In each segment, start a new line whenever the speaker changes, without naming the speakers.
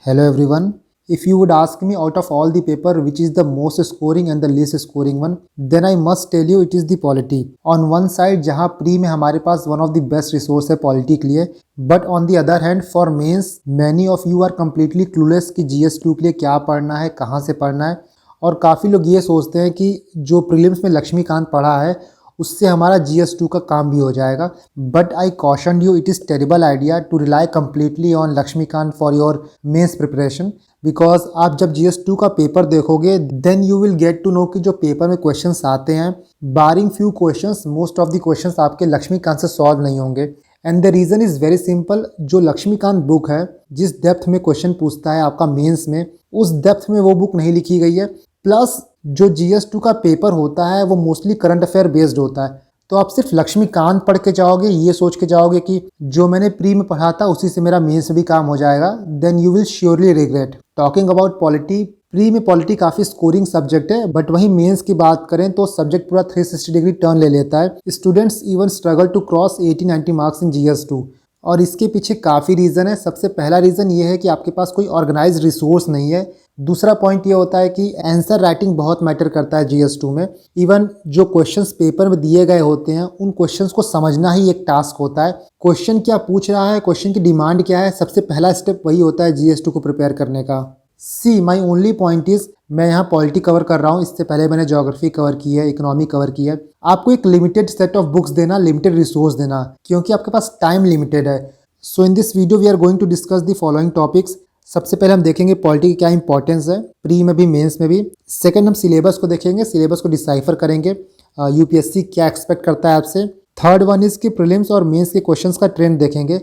Hello everyone. If you would ask me out of all the paper which is the most scoring and the least scoring one, then I must tell you it is the polity. On one side जहाँ pre में हमारे पास one of the best resource है polity के लिए, but on the other hand for mains many of you are completely clueless कि GS2 के लिए क्या पढ़ना है, कहाँ से पढ़ना है, और काफ़ी लोग ये सोचते हैं कि जो प्रीलिम्स में लक्ष्मीकांत पढ़ा है उससे हमारा GS2 का काम भी हो जाएगा. But I caution you it is terrible idea to rely completely on Lakshmikant for your mains preparation, because आप जब GS2 का पेपर देखोगे then you will get to know कि जो पेपर में क्वेश्चंस आते हैं barring few questions most of the questions आपके लक्ष्मीकांत से सॉल्व नहीं होंगे. And the reason is very simple. जो लक्ष्मीकांत बुक है जिस डेप्थ में क्वेश्चन पूछता है आपका मेंस में, उस डेप्थ में वो बुक नहीं लिखी गई है. प्लस जो GS2 का पेपर होता है वो मोस्टली करंट अफेयर बेस्ड होता है. तो आप सिर्फ लक्ष्मीकांत पढ़ के जाओगे, ये सोच के जाओगे कि जो मैंने प्री में पढ़ा था उसी से मेरा मेंस में भी काम हो जाएगा, then you will surely regret. Talking about polity, pre में पॉलिटी काफ़ी स्कोरिंग सब्जेक्ट है, बट वहीं मेंस की बात करें तो सब्जेक्ट पूरा 360 डिग्री टर्न ले लेता है. Students even struggle to cross 80-90 marks in GS2, और इसके पीछे काफ़ी रीज़न है. सबसे पहला रीज़न ये है कि आपके पास कोई ऑर्गेनाइज रिसोर्स नहीं है. दूसरा पॉइंट ये होता है कि आंसर राइटिंग बहुत मैटर करता है GS2 में. इवन जो क्वेश्चंस पेपर में दिए गए होते हैं उन क्वेश्चंस को समझना ही एक टास्क होता है. क्वेश्चन क्या पूछ रहा है, क्वेश्चन की डिमांड क्या है, सबसे पहला स्टेप वही होता है GS2 को प्रिपेयर करने का. सी माई ओनली पॉइंट इज़, मैं यहाँ पॉलिटी कवर कर रहा हूँ, इससे पहले मैंने ज्योग्राफी कवर की है, इकोनॉमी कवर की है. आपको एक लिमिटेड सेट ऑफ बुक्स देना, लिमिटेड रिसोर्स देना, क्योंकि आपके पास टाइम लिमिटेड है. So in this video we are going to discuss the following topics. सबसे पहले हम देखेंगे पॉलिटी की क्या इंपॉर्टेंस है प्री में भी मेंस में भी. सेकंड हम सिलेबस को देखेंगे, सिलेबस को डिसाइफर करेंगे, यूपीएससी क्या एक्सपेक्ट करता है आपसे. थर्ड वन इज़ कि प्रीलिम्स और मेंस के क्वेश्चंस का ट्रेंड देखेंगे.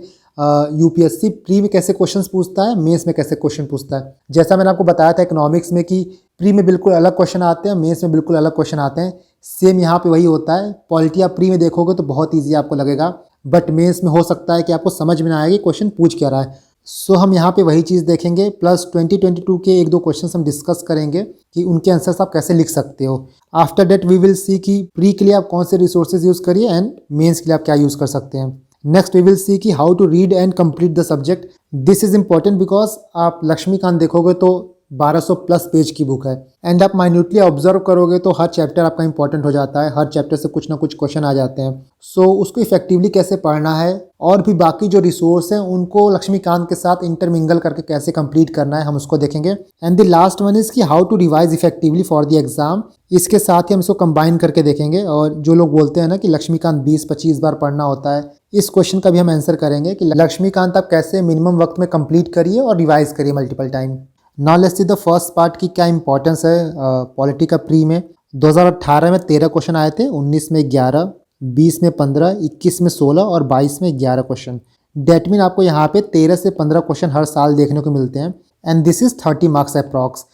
यूपीएससी प्री में कैसे क्वेश्चंस पूछता है, मेंस में कैसे क्वेश्चन पूछता है. जैसा मैंने आपको बताया था इकोनॉमिक्स में कि प्री में बिल्कुल अलग क्वेश्चन आते हैं, मेंस में बिल्कुल अलग क्वेश्चन आते हैं. सेम यहाँ पे वही होता है. पॉलिटी आप प्री में देखोगे तो बहुत ईजी आपको लगेगा, बट मेंस में हो सकता है कि आपको समझ में ना आएगी क्वेश्चन पूछ क्या रहा है. सो हम यहाँ पे वही चीज़ देखेंगे, प्लस 2022 के एक दो क्वेश्चन हम डिस्कस करेंगे कि उनके आंसर्स आप कैसे लिख सकते हो. After that we will see कि प्री के लिए आप कौन से रिसोर्सेज यूज़ करिए एंड मेंस के लिए आप क्या यूज़ कर सकते हैं. नेक्स्ट वी विल सी कि how to read and complete the subject. This is important because आप लक्ष्मीकांत देखोगे तो 1200 प्लस पेज की बुक है, एंड आप माइन्यूटली ऑब्जर्व करोगे तो हर चैप्टर आपका इंपॉर्टेंट हो जाता है, हर चैप्टर से कुछ ना कुछ क्वेश्चन आ जाते हैं. सो उसको इफेक्टिवली कैसे पढ़ना है और भी बाकी जो रिसोर्स हैं उनको लक्ष्मीकांत के साथ इंटरमिंगल करके कैसे कंप्लीट करना है हम उसको देखेंगे. And the last one is कि how to revise effectively for the exam. इसके साथ ही हम इसको कंबाइन करके देखेंगे. और जो लोग बोलते हैं ना कि लक्ष्मीकांत 20-25 बार पढ़ना होता है, इस क्वेश्चन का भी हम आंसर करेंगे कि लक्ष्मीकांत आप कैसे मिनिमम वक्त में कंप्लीट करिए और रिवाइज करिए multiple time. Now let's see the first part की क्या इंपॉर्टेंस है पॉलिटी का प्री में. 2018 में 13 क्वेश्चन आए थे, 19 में 11, 20 में 15, 21 में 16 और 22 में 11 क्वेश्चन. डेट मीन आपको यहाँ पे 13 से 15 क्वेश्चन हर साल देखने को मिलते हैं, and this is 30 marks approx.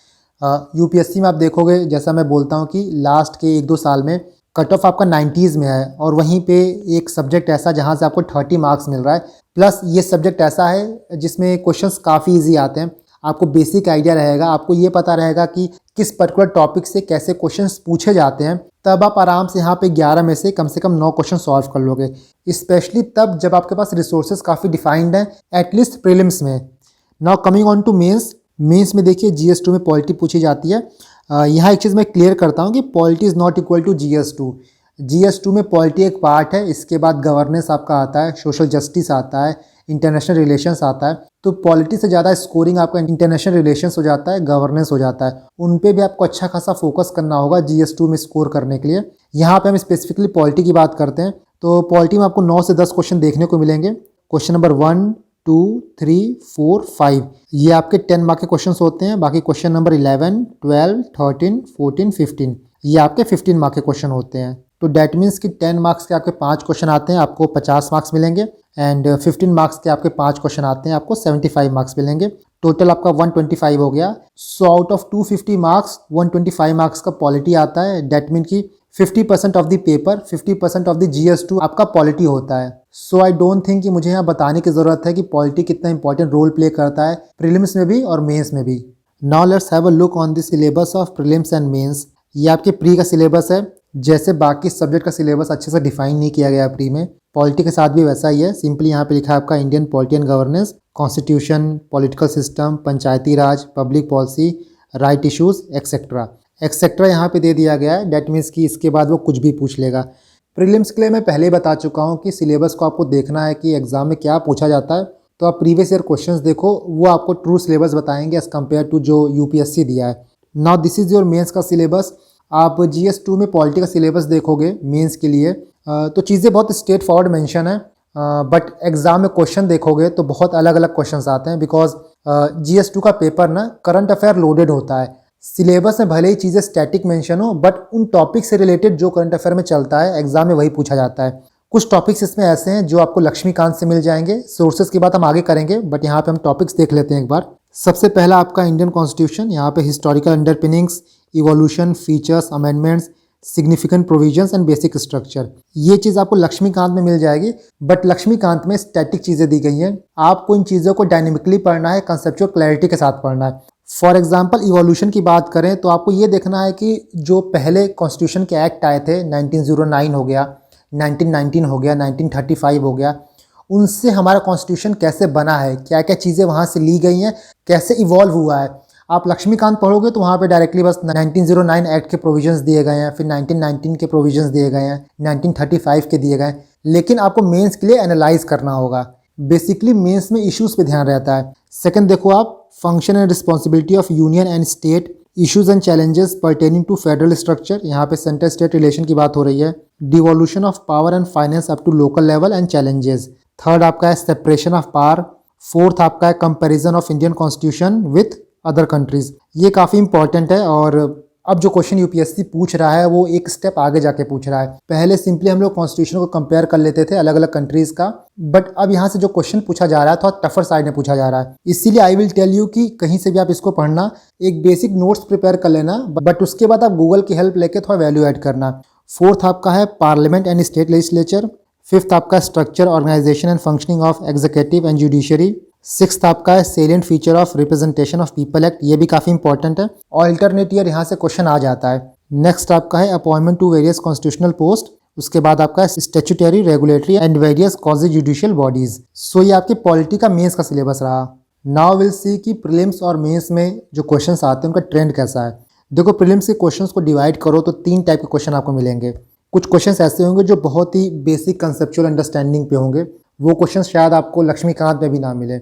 UPSC में आप देखोगे, जैसा मैं बोलता हूँ कि लास्ट के 1-2 साल में कट ऑफ आपका 90s में है, और वहीं पे एक सब्जेक्ट ऐसा जहाँ से आपको 30 मार्क्स मिल रहा है. प्लस ये सब्जेक्ट ऐसा है जिसमें क्वेश्चंस काफ़ी इजी आते हैं. आपको बेसिक आइडिया रहेगा, आपको ये पता रहेगा कि किस पर्टिकुलर टॉपिक से कैसे क्वेश्चंस पूछे जाते हैं. तब आप आराम से यहाँ पे 11 में से कम 9 क्वेश्चन सॉल्व कर लोगे, स्पेशली तब जब आपके पास रिसोर्सेज काफ़ी डिफाइंड हैं, एटलीस्ट प्रीलिम्स में. Now coming on to mains. Mains में देखिए GS2 में पॉलिटी पूछी जाती है. यहाँ एक चीज़ मैं क्लियर करता हूँ कि polity is not equal to GS2. GS2 में पॉलिटी एक पार्ट है, इसके बाद गवर्नेंस आपका आता है, सोशल जस्टिस आता है, इंटरनेशनल रिलेशंस आता है. तो पॉलिटी से ज़्यादा स्कोरिंग आपका इंटरनेशनल रिलेशंस हो जाता है, गवर्नेंस हो जाता है. उन पे भी आपको अच्छा खासा फोकस करना होगा GS2 में स्कोर करने के लिए. यहाँ पे हम स्पेसिफिकली पॉलिटी की बात करते हैं, तो पॉलिटी में आपको 9 से 10 क्वेश्चन देखने को मिलेंगे. क्वेश्चन नंबर 1, 2, 3, 4, 5 ये आपके 10 मार्क के क्वेश्चन होते हैं. बाकी क्वेश्चन नंबर 11, 12, 13, 14, 15 ये आपके 15 मार्क के क्वेश्चन होते हैं. तो डैट मीन्स कि 10 मार्क्स के आपके 5 क्वेश्चन आते हैं, आपको 50 मार्क्स मिलेंगे, एंड 15 मार्क्स के आपके 5 क्वेश्चन आते हैं, आपको 75 मार्क्स मिलेंगे. टोटल आपका 125 हो गया. So out of 250 marks 125 marks का पॉलिटी आता है. डैट मीन कि 50% of the paper, 50% of the GS2 आपका पॉलिटी होता है. सो आई डोंट थिंक कि मुझे यहाँ बताने की ज़रूरत है कि पॉलिटी कितना इंपॉर्टेंट रोल प्ले करता है प्रीलिम्स में भी और मेंस में भी. Now let's have a look on the syllabus of prelims and mains. ये आपके प्री का सिलेबस है. जैसे बाकी सब्जेक्ट का सिलेबस अच्छे से डिफाइन नहीं किया गया प्री में, पॉलिटी के साथ भी वैसा ही है. सिंपली यहाँ पे लिखा है आपका Indian polity and governance. Constitution, political system, Panchayati Raj, public policy, right issues etcetera. Etcetera यहाँ पे दे दिया गया है, डेट मीन्स कि इसके बाद वो कुछ भी पूछ लेगा। प्रीलिम्स के लिए मैं पहले ही बता चुका हूँ कि सिलेबस को आपको देखना है कि एग्जाम में क्या पूछा जाता है, तो आप प्रीवियस ईयर क्वेश्चंस देखो, वो आपको ट्रू सिलेबस बताएंगे एज़ कम्पेयर टू जो यूपीएससी दिया है। Now this is your mains का सिलेबस। आप GS2 में पॉलिटी का सिलेबस देखोगे मेंस के लिए, तो चीज़ें बहुत स्ट्रेट फॉरवर्ड मेंशन है, बट एग्ज़ाम में क्वेश्चन देखोगे तो बहुत अलग अलग क्वेश्चंस आते हैं, बिकॉज GS2 का पेपर ना करंट अफेयर लोडेड होता है। सिलेबस में भले ही चीज़ें स्टैटिक मेंशन हो, बट उन टॉपिक से रिलेटेड जो करंट अफेयर में चलता है एग्जाम में वही पूछा जाता है। कुछ टॉपिक्स इसमें ऐसे हैं जो आपको लक्ष्मीकांत से मिल जाएंगे, सोर्सेज की बात हम आगे करेंगे, बट यहाँ पे हम टॉपिक्स देख लेते हैं एक बार। सबसे पहला आपका इंडियन कॉन्स्टिट्यूशन, यहाँ पे historical underpinnings, evolution, features, amendments, significant provisions and basic structure, ये चीज़ आपको लक्ष्मीकांत में मिल जाएगी। बट लक्ष्मीकांत में स्टैटिक चीज़ें दी गई हैं, आपको इन चीज़ों को डायनेमिकली पढ़ना है, कंसेप्चुअल क्लैरिटी के साथ पढ़ना है। फॉर एग्जाम्पल इवोल्यूशन की बात करें तो आपको ये देखना है कि जो पहले कॉन्स्टिट्यूशन के एक्ट आए थे, 1909 हो गया, 1919 हो गया, 1935 हो गया, उनसे हमारा कॉन्स्टिट्यूशन कैसे बना है, क्या क्या चीज़ें वहाँ से ली गई हैं, कैसे इवॉल्व हुआ है। आप लक्ष्मीकांत पढ़ोगे तो वहाँ पे डायरेक्टली बस 1909 एक्ट के प्रोविजंस दिए गए हैं, फिर 1919 के प्रोविजंस दिए गए हैं, 1935 के दिए गए हैं, लेकिन आपको मेंस के लिए एनालाइज करना होगा। बेसिकली मेंस में इश्यूज पे ध्यान रहता है। सेकंड देखो आप, function and responsibility of union and state, issues and challenges pertaining to federal structure, यहाँ पे सेंटर स्टेट रिलेशन की बात हो रही है। Devolution of power and finance up to local level and challenges. Third आपका है सेपरेशन ऑफ पावर। फोर्थ आपका है comparison of Indian constitution with other countries. ये काफ़ी इंपॉर्टेंट है, और अब जो क्वेश्चन यूपीएससी पूछ रहा है वो एक स्टेप आगे जाके पूछ रहा है। पहले सिंपली हम लोग कॉन्स्टिट्यूशन को कंपेयर कर लेते थे अलग अलग कंट्रीज का, बट अब यहाँ से जो क्वेश्चन पूछा जा रहा है थोड़ा टफर साइड में पूछा जा रहा है। इसीलिए आई विल टेल यू कि कहीं से भी आप इसको पढ़ना, एक बेसिक नोट्स प्रिपेयर कर लेना, बट उसके बाद आप गूगल की हेल्प लेके थोड़ा वैल्यू ऐड करना। फोर्थ आपका है parliament and state legislature. Fifth आपका structure, organisation and functioning of executive and judiciary. Sixth आपका है salient feature of representation of people act, ये भी काफ़ी इंपॉर्टेंट है, ऑल्टरनेट ईयर यहाँ से क्वेश्चन आ जाता है। नेक्स्ट आपका है appointment to various constitutional post. उसके बाद आपका है statutory, regulatory and various quasi judicial bodies. So ये आपके पॉलिटी का मेंस का सिलेबस रहा। नाउ विल सी कि प्रीलिम्स और मेंस में जो क्वेश्चंस आते हैं उनका ट्रेंड कैसा है। देखो प्रीलिम्स के क्वेश्चंस को डिवाइड करो तो तीन टाइप के क्वेश्चन आपको मिलेंगे। कुछ क्वेश्चंस ऐसे होंगे जो बहुत ही बेसिक कंसेप्चुअल अंडरस्टैंडिंग पे होंगे, वो क्वेश्चंस शायद आपको लक्ष्मीकांत में भी ना मिले।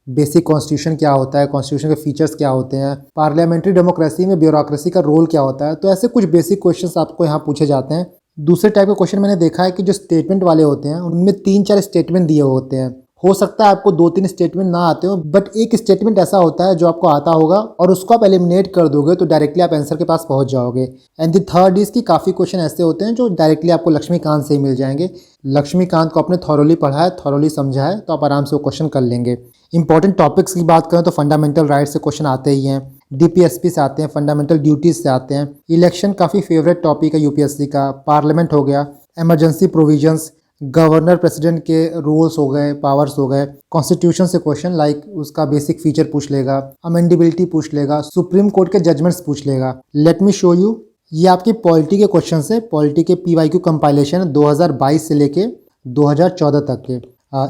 बेसिक कॉन्स्टिट्यूशन क्या होता है, कॉन्स्टिट्यूशन के फीचर्स क्या होते हैं, पार्लियामेंट्री डेमोक्रेसी में ब्यूरोक्रेसी का रोल क्या होता है, तो ऐसे कुछ बेसिक क्वेश्चंस आपको यहाँ पूछे जाते हैं। दूसरे टाइप के क्वेश्चन मैंने देखा है कि जो स्टेटमेंट वाले होते हैं उनमें 3-4 स्टेटमेंट दिए होते हैं। हो सकता है आपको 2-3 स्टेटमेंट ना आते हो, बट एक स्टेटमेंट ऐसा होता है जो आपको आता होगा और उसको आप एलिमिनेट कर दोगे तो डायरेक्टली आप आंसर के पास पहुंच जाओगे। एंड द थर्ड इज कि काफ़ी क्वेश्चन ऐसे होते हैं जो डायरेक्टली आपको लक्ष्मीकांत से ही मिल जाएंगे। लक्ष्मीकांत को आपने थॉरोली पढ़ा है, थॉरोली समझा है, तो आप आराम से वो क्वेश्चन कर लेंगे। इंपॉर्टेंट टॉपिक्स की बात करें तो फंडामेंटल राइट्स से क्वेश्चन आते ही हैं, DPSP से आते हैं, फंडामेंटल ड्यूटीज से आते हैं। इलेक्शन काफ़ी फेवरेट टॉपिक है यूपीएससी का। पार्लियामेंट हो गया, इमरजेंसी प्रोविजंस, गवर्नर प्रेसिडेंट के रूल्स हो गए, पावर्स हो गए। कॉन्स्टिट्यूशन से क्वेश्चन लाइक उसका बेसिक फीचर पूछ लेगा, अमेंडेबिलिटी पूछ लेगा, सुप्रीम कोर्ट के जजमेंट्स पूछ लेगा। लेट मी शो यू, ये आपके पॉलिटी के क्वेश्चन है। पॉलिटी के PYQ कंपाइलेशन 2022 से लेके 2014 तक के।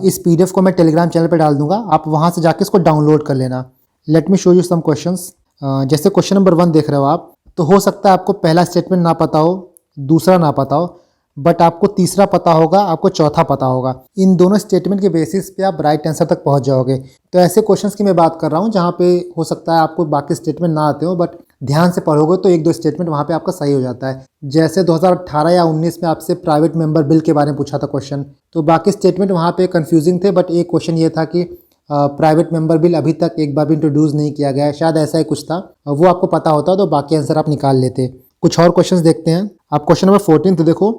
इस PDF को मैं टेलीग्राम चैनल पर डाल दूंगा, आप वहाँ से जाके इसको डाउनलोड कर लेना। Let me show you some questions. जैसे क्वेश्चन नंबर 1 देख रहे हो आप, तो हो सकता है आपको पहला स्टेटमेंट ना पता हो, दूसरा ना पता हो, बट आपको तीसरा पता होगा, आपको चौथा पता होगा। इन दोनों स्टेटमेंट के बेसिस पे आप राइट आंसर तक पहुंच जाओगे। तो ऐसे क्वेश्चंस की मैं बात कर रहा हूं जहां पे हो सकता है आपको बाकी स्टेटमेंट ना आते हो, बट ध्यान से पढ़ोगे तो 1-2 स्टेटमेंट वहां पे आपका सही हो जाता है। जैसे 2018 या 19 में आपसे प्राइवेट मेंबर बिल के बारे में पूछा था क्वेश्चन, तो बाकी स्टेटमेंट वहाँ पे कन्फ्यूजिंग थे, बट एक क्वेश्चन ये था कि प्राइवेट मेंबर बिल अभी तक एक बार भी इंट्रोड्यूस नहीं किया गया है, शायद ऐसा ही कुछ था। वो आपको पता होता तो बाकी आंसर आप निकाल लेते। कुछ और क्वेश्चंस देखते हैं। आप क्वेश्चन नंबर 14 देखो,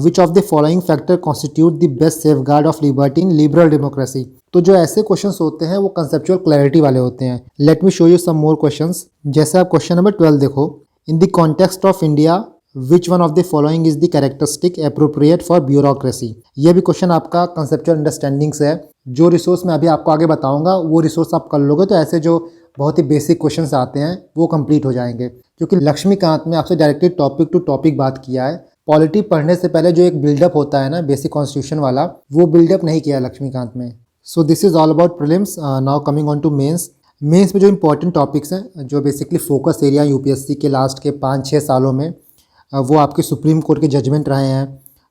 which of the following factor constitute the best safeguard of liberty in liberal democracy. तो जो ऐसे क्वेश्चंस होते हैं वो कंसेप्चुअल क्लैरिटी वाले होते हैं। Let me show you some more questions. जैसे आप क्वेश्चन नंबर 12 देखो, in the context of India which one of the following is the characteristic appropriate for bureaucracy. ये भी क्वेश्चन आपका कंसेप्चुअल अंडरस्टैंडिंग से है। जो रिसोर्स मैं अभी आपको आगे बताऊंगा वो रिसोर्स आप कर लोगे तो ऐसे जो बहुत ही बेसिक क्वेश्चंस आते हैं वो कंप्लीट हो जाएंगे, क्योंकि लक्ष्मीकांत में आपसे डायरेक्टली टॉपिक टू टॉपिक बात किया है। पॉलिटी पढ़ने से पहले जो एक बिल्डअप होता है ना बेसिक कॉन्स्टिट्यूशन वाला, वो बिल्डअप नहीं किया है लक्ष्मीकांत में। So this is all about prelims. Now coming on to mains. Mains में जो इंपॉर्टेंट टॉपिक्स हैं, जो बेसिकली फोकस एरिया यूपीएससी के लास्ट के 5-6 सालों में, वो आपके सुप्रीम कोर्ट के जजमेंट रहे हैं.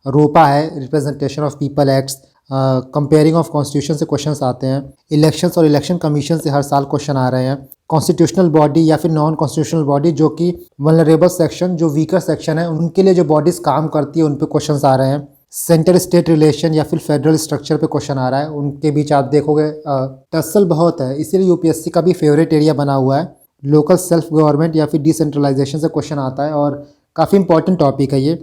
रोपा है, representation of people acts, comparing of constitution से क्वेश्चंस आते हैं. इलेक्शंस और इलेक्शन कमीशन से हर साल क्वेश्चन आ रहे हैं. कॉन्स्टिट्यूशनल बॉडी या फिर नॉन कॉन्स्टिट्यूशनल बॉडी, जो कि वल्नरेबल सेक्शन, जो वीकर सेक्शन है, उनके लिए जो बॉडीज़ काम करती है, उन पे क्वेश्चंस आ रहे हैं. सेंटर स्टेट रिलेशन या फिर फेडरल स्ट्रक्चर पे क्वेश्चन आ रहा है. उनके बीच आप देखोगे टसल बहुत है, इसीलिए यूपीएससी का भी फेवरेट एरिया बना हुआ है. लोकल सेल्फ गवर्नमेंट या फिर डिसेंट्रलाइजेशन से क्वेश्चन आता है और काफ़ी इंपॉर्टेंट टॉपिक है ये.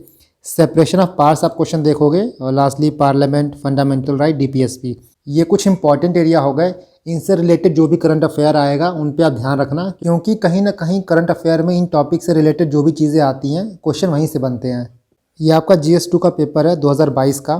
सेपरेशन ऑफ पावर्स आप क्वेश्चन देखोगे. और lastly parliament, fundamental right, DPSP. ये कुछ इंपॉर्टेंट एरिया हो गए. इनसे रिलेटेड जो भी करंट अफेयर आएगा उन पे आप ध्यान रखना, क्योंकि कहीं ना कहीं करंट अफेयर में इन टॉपिक से रिलेटेड जो भी चीज़ें आती हैं, क्वेश्चन वहीं से बनते हैं. ये आपका GS2 का पेपर है 2022 का.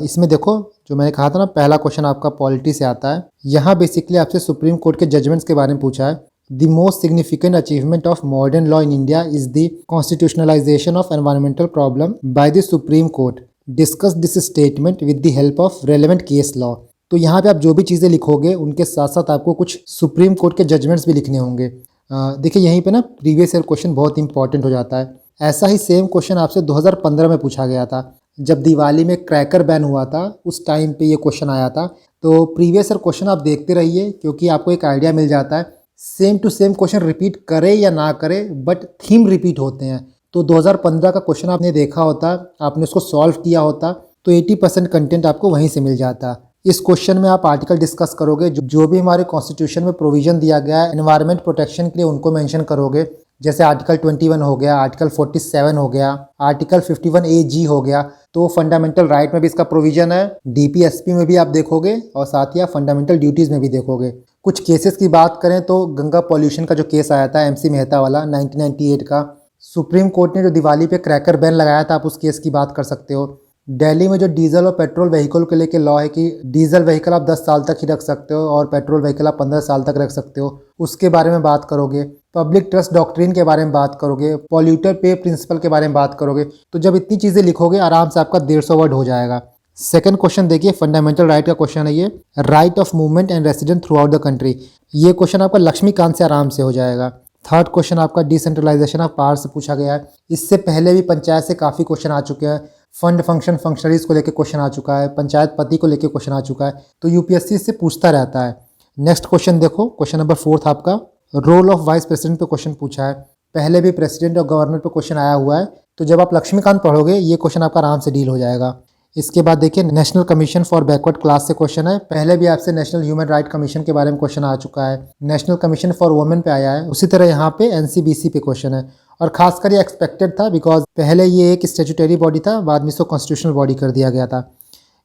इसमें देखो, जो मैंने कहा था ना, पहला क्वेश्चन आपका पॉलिटी से आता है. यहाँ बेसिकली आपसे सुप्रीम कोर्ट के जजमेंट्स के बारे में पूछा है. The most significant achievement of modern law in India is the constitutionalisation of environmental problem by the supreme court. Discuss this statement with the help of relevant case law. तो यहाँ पे आप जो भी चीज़ें लिखोगे, उनके साथ साथ आपको कुछ सुप्रीम कोर्ट के जजमेंट्स भी लिखने होंगे. देखिए, यहीं पे ना प्रीवियस ईयर क्वेश्चन बहुत इंपॉर्टेंट हो जाता है. ऐसा ही सेम क्वेश्चन आपसे 2015 में पूछा गया था, जब दिवाली में क्रैकर बैन हुआ था. उस टाइम पे ये क्वेश्चन आया था. तो प्रीवियस ईयर क्वेश्चन आप देखते रहिए, क्योंकि आपको एक आइडिया मिल जाता है. Same to same question repeat करे या ना करे, बट थीम रिपीट होते हैं. तो 2015 का क्वेश्चन आपने देखा होता, आपने उसको सॉल्व किया होता, तो 80% कंटेंट आपको वहीं से मिल जाता. इस क्वेश्चन में आप आर्टिकल डिस्कस करोगे, जो भी हमारे कॉन्स्टिट्यूशन में प्रोविजन दिया गया है एनवायरनमेंट प्रोटेक्शन के लिए, उनको मेंशन करोगे. जैसे आर्टिकल 21 हो गया, आर्टिकल 47 हो गया, आर्टिकल 51AG हो गया. तो फंडामेंटल राइट में भी इसका प्रोविजन है. डीपीएसपी में भी आप देखोगे, और साथ ही आप फंडामेंटल ड्यूटीज़ में भी देखोगे. कुछ केसेस की बात करें तो गंगा पॉल्यूशन का जो केस आया था MC मेहता वाला 1998 का, सुप्रीम कोर्ट ने जो दिवाली पे क्रैकर बैन लगाया था, आप उस केस की बात कर सकते हो. दिल्ली में जो डीजल और पेट्रोल व्हीकल को लेके लॉ है कि डीजल व्हीकल आप 10 साल तक ही रख सकते हो और पेट्रोल व्हीकल आप 15 साल तक रख सकते हो, उसके बारे में बात करोगे. पब्लिक ट्रस्ट डॉक्ट्रिन के बारे में बात करोगे. पॉल्यूटर पे प्रिंसिपल के बारे में बात करोगे. तो जब इतनी चीज़ें लिखोगे, आराम से आपका 150 वर्ड हो जाएगा. सेकंड क्वेश्चन देखिए, फंडामेंटल राइट का क्वेश्चन है ये. Right of movement and resident through out the country. ये क्वेश्चन आपका लक्ष्मीकांत से आराम से हो जाएगा. थर्ड क्वेश्चन आपका डिसेंट्रलाइजेशन ऑफ पावर से पूछा गया है. इससे पहले भी पंचायत से काफ़ी क्वेश्चन आ चुके हैं. फंड फंक्शन फंक्शनरीज को लेकर क्वेश्चन आ चुका है. पंचायत पति को लेकर क्वेश्चन आ चुका है. तो यूपीएससी इससे पूछता रहता है. नेक्स्ट क्वेश्चन देखो, क्वेश्चन नंबर 4 आपका रोल ऑफ वाइस प्रेसिडेंट पे क्वेश्चन पूछा है. पहले भी प्रेसिडेंट और गवर्नर पे क्वेश्चन आया हुआ है. तो जब आप लक्ष्मीकांत पढ़ोगे, ये क्वेश्चन आपका आराम से डील हो जाएगा. इसके बाद देखिए, national commission for backward class से क्वेश्चन है. पहले भी आपसे नेशनल ह्यूमन राइट कमीशन के बारे में क्वेश्चन आ चुका है. नेशनल कमीशन फॉर वुमेन पे आया है. उसी तरह यहाँ पे NCBC पे क्वेश्चन है. और खासकर ये एक्सपेक्टेड था, बिकॉज पहले ये एक स्टेचुटरी बॉडी था, बाद में इसको कॉन्स्टिट्यूशनल बॉडी कर दिया गया था.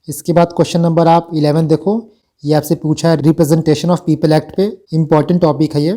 इसके बाद क्वेश्चन नंबर आप 11 देखो, ये आपसे पूछा है रिप्रेजेंटेशन ऑफ पीपल एक्ट पे. इंपॉर्टेंट टॉपिक है ये.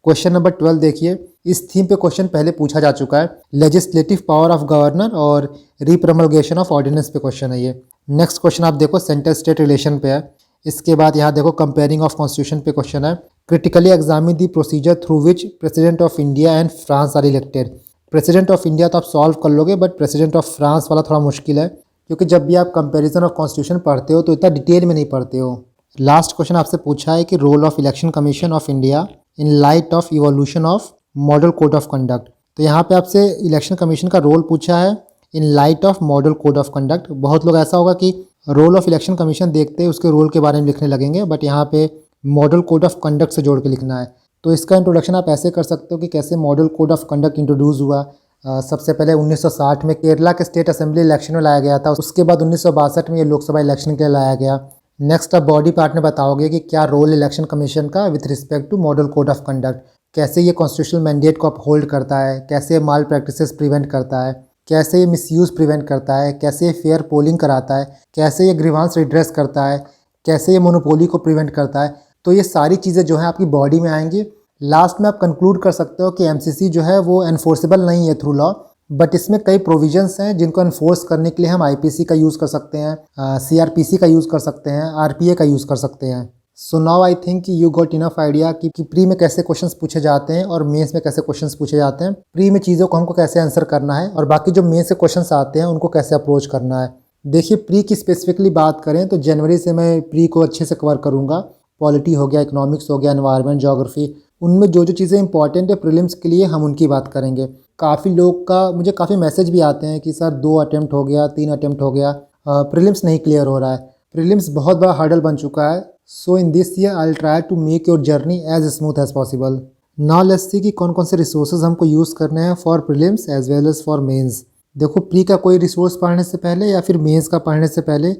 क्वेश्चन नंबर 12 देखिए, इस थीम पे क्वेश्चन पहले पूछा जा चुका है. लेजिस्लेटिव पावर ऑफ गवर्नर और रिप्रमलगेशन ऑफ ऑर्डिनेंस पे क्वेश्चन है ये. नेक्स्ट क्वेश्चन आप देखो, सेंटर स्टेट रिलेशन पे है. इसके बाद यहाँ देखो, कंपेयरिंग ऑफ कॉन्स्टिट्यूशन पे क्वेश्चन है. Critically examine the procedure through which president of India and France are elected. President of India तो आप सॉल्व कर लोगे, बट प्रेसिडेंट ऑफ फ्रांस वाला थोड़ा मुश्किल है, क्योंकि जब भी आप कंपैरिजन ऑफ कॉन्स्टिट्यूशन पढ़ते हो तो इतना डिटेल में नहीं पढ़ते हो. लास्ट क्वेश्चन आपसे पूछा है कि role of election commission of India in light of evolution of model code of conduct. तो यहाँ पे आपसे इलेक्शन कमीशन का रोल पूछा है इन light of model code of conduct. बहुत लोग ऐसा होगा कि रोल ऑफ इलेक्शन कमीशन देखते हैं, उसके रोल के बारे में लिखने लगेंगे, बट यहाँ पे मॉडल कोड ऑफ कंडक्ट से जोड़ के लिखना है. तो इसका इंट्रोडक्शन आप ऐसे कर सकते हो कि कैसे model code of conduct introduce हुआ. सबसे पहले 1960 में केरला के स्टेट असेंबली इलेक्शन में लाया गया था. उसके बाद 1962 में ये लोकसभा इलेक्शन के लिए लाया गया. नेक्स्ट आप बॉडी पार्ट में बताओगे कि क्या रोल इलेक्शन कमीशन का with respect to model code of conduct. कैसे ये कॉन्स्टिट्यूशनल मैंडेट को अपहोल्ड करता है, कैसे ये माल प्रैक्टिसेस प्रिवेंट करता है, कैसे ये मिसयूज़ प्रिवेंट करता है, कैसे ये फेयर पोलिंग कराता है, कैसे ये ग्रीवांस रिड्रेस करता है, कैसे ये मोनोपोली को प्रिवेंट करता है. तो ये सारी चीज़ें जो हैं आपकी बॉडी में आएंगी. लास्ट में आप कंक्लूड कर सकते हो कि एमसीसी जो है वो एनफोर्सेबल नहीं है थ्रू लॉ, बट इसमें कई प्रोविजंस हैं जिनको एनफोर्स करने के लिए हम आईपीसी का यूज़ कर सकते हैं, सीआरपीसी का यूज़ कर सकते हैं, आरपीए का यूज़ कर सकते हैं. So now I think you got enough idea कि प्री में कैसे क्वेश्चंस पूछे जाते हैं और मेंस में कैसे क्वेश्चंस पूछे जाते हैं. प्री में चीज़ों को हमको कैसे आंसर करना है और बाकी जो मेंस से क्वेश्चंस आते हैं उनको कैसे अप्रोच करना है. देखिए प्री की स्पेसिफिकली बात करें तो जनवरी से मैं प्री को अच्छे से कवर करूँगा। पॉलिटी हो गया, इकोनॉमिक्स हो गया, एनवायरनमेंट, ज्योग्राफी, उनमें जो जो चीज़ें इंपॉर्टेंट है प्रीलिम्स के लिए हम उनकी बात करेंगे। काफ़ी लोग का मुझे काफ़ी मैसेज भी आते हैं कि सर 2 अटेम्प्ट हो गया, 3 अटेम्प्ट हो गया, प्रीलिम्स नहीं क्लियर हो रहा है। प्रीलिम्स बहुत बड़ा हर्डल बन चुका है। So in this year I will try to make your journey as smooth as possible. Now let's see कि कौन कौन से रिसोर्सेज हमको यूज़ करने हैं for prelims as well as for mains. देखो प्री का कोई रिसोर्स पढ़ने से पहले या फिर मेंस का पढ़ने से पहले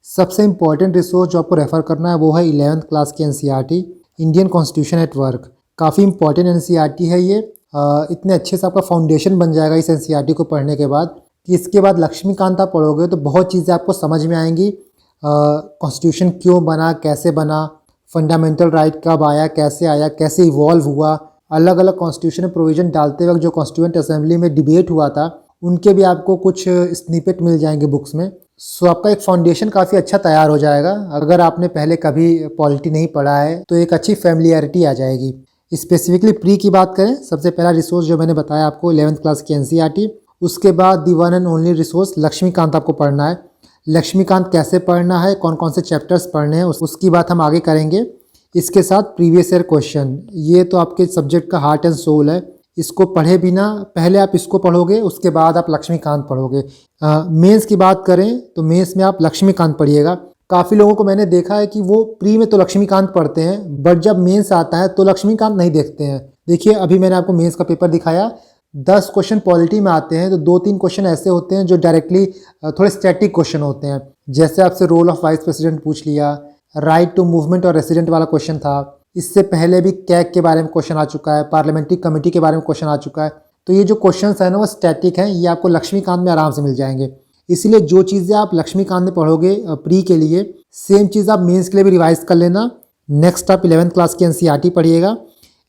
सबसे इंपॉर्टेंट रिसोर्स जो आपको रेफ़र करना है वो है 11th क्लास की NCERT, Indian constitution at work. काफ़ी इंपॉर्टेंट एनसीईआरटी है ये। इतने अच्छे से आपका फाउंडेशन बन जाएगा इस एनसीईआरटी को पढ़ने के बाद कि इसके बाद लक्ष्मीकांत आप पढ़ोगे तो बहुत चीज़ें आपको समझ में आएंगी। कॉन्स्टिट्यूशन क्यों बना, कैसे बना, फंडामेंटल राइट कब आया, कैसे इवॉल्व हुआ, अलग अलग कॉन्स्टिट्यूशन में प्रोविज़न डालते वक्त जो कॉन्स्टिट्यूएंट असेंबली में डिबेट हुआ था उनके भी आपको कुछ स्निपेट मिल जाएंगे बुक्स में। सो आपका एक फाउंडेशन काफ़ी अच्छा तैयार हो जाएगा। अगर आपने पहले कभी पॉलिटी नहीं पढ़ा है तो एक अच्छी फैमिलियरिटी आ जाएगी। स्पेसिफिकली प्री की बात करें, सबसे पहला रिसोर्स जो मैंने बताया आपको 11th क्लास की एनसीईआरटी, उसके बाद the one and only resource Lakshmikant आपको पढ़ना है। लक्ष्मीकांत कैसे पढ़ना है, कौन कौन से चैप्टर्स पढ़ने हैं उसकी बात हम आगे करेंगे। इसके साथ प्रीवियस ईयर क्वेश्चन, ये तो आपके सब्जेक्ट का हार्ट एंड सोल है। इसको पढ़े बिना पहले आप इसको पढ़ोगे उसके बाद आप लक्ष्मीकांत पढ़ोगे। मेंस की बात करें तो मेंस में आप लक्ष्मीकांत पढ़िएगा। काफ़ी लोगों को मैंने देखा है कि वो प्री में तो लक्ष्मीकांत पढ़ते हैं बट जब मेंस आता है तो लक्ष्मीकांत नहीं देखते हैं। देखिए अभी मैंने आपको मेंस का पेपर दिखाया, 10 क्वेश्चन पॉलिटी में आते हैं तो 2-3 क्वेश्चन ऐसे होते हैं जो डायरेक्टली थोड़े स्टैटिक क्वेश्चन होते हैं। जैसे आपसे रोल ऑफ वाइस प्रेसिडेंट पूछ लिया, राइट टू मूवमेंट और रेसिडेंट वाला क्वेश्चन था। इससे पहले भी कैग के बारे में क्वेश्चन आ चुका है, पार्लियामेंट्री कमेटी के बारे में क्वेश्चन आ चुका है। तो ये जो क्वेश्चंस हैं ना वो स्टैटिक हैं, ये आपको लक्ष्मीकांत में आराम से मिल जाएंगे। इसीलिए जो चीज़ें आप लक्ष्मीकांत में पढ़ोगे प्री के लिए, सेम चीज़ आप मेंस के लिए भी रिवाइज कर लेना। नेक्स्ट आप 11th क्लास की एनसीईआरटी पढ़िएगा।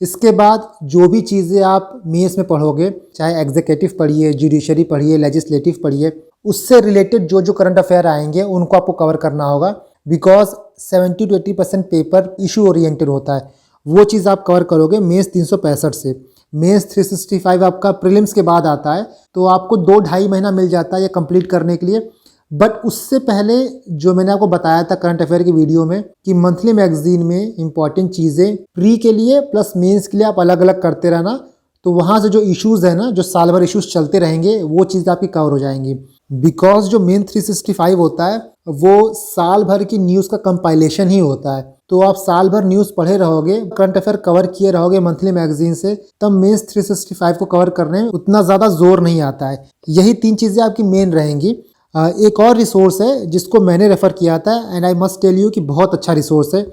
इसके बाद जो भी चीज़ें आप मेंस में पढ़ोगे, चाहे एग्जीक्यूटिव पढ़िए, जुडिशरी पढ़िए, लेजिस्लेटिव पढ़िए, उससे रिलेटेड जो जो करंट अफेयर आएंगे उनको आपको कवर करना होगा। Because 70 to 80% paper issue oriented होता है, वो चीज़ आप कवर करोगे मेंस 365 से। मेंस 365 आपका प्रीलिम्स के बाद आता है तो आपको 2-2.5 महीना मिल जाता है ये कंप्लीट करने के लिए। बट उससे पहले जो मैंने आपको बताया था करंट अफेयर की वीडियो में कि मंथली मैगजीन में इंपॉर्टेंट चीज़ें प्री के लिए प्लस मेंस के लिए आप अलग अलग करते रहना, तो वहाँ से जो इश्यूज़ है ना, जो साल भर इश्यूज़ चलते रहेंगे वो चीज़ आपकी कवर हो जाएंगी। बिकॉज जो मेन 365 होता है वो साल भर की न्यूज़ का कंपाइलेशन ही होता है। तो आप साल भर न्यूज़ पढ़े रहोगे, करंट अफेयर कवर किए रहोगे मंथली मैगजीन से, तब मेंस 365 को कवर करने में उतना ज़्यादा जोर नहीं आता है। यही 3 चीज़ें आपकी मेन रहेंगी। एक और रिसोर्स है जिसको मैंने रेफ़र किया था and I must tell you कि बहुत अच्छा रिसोर्स है,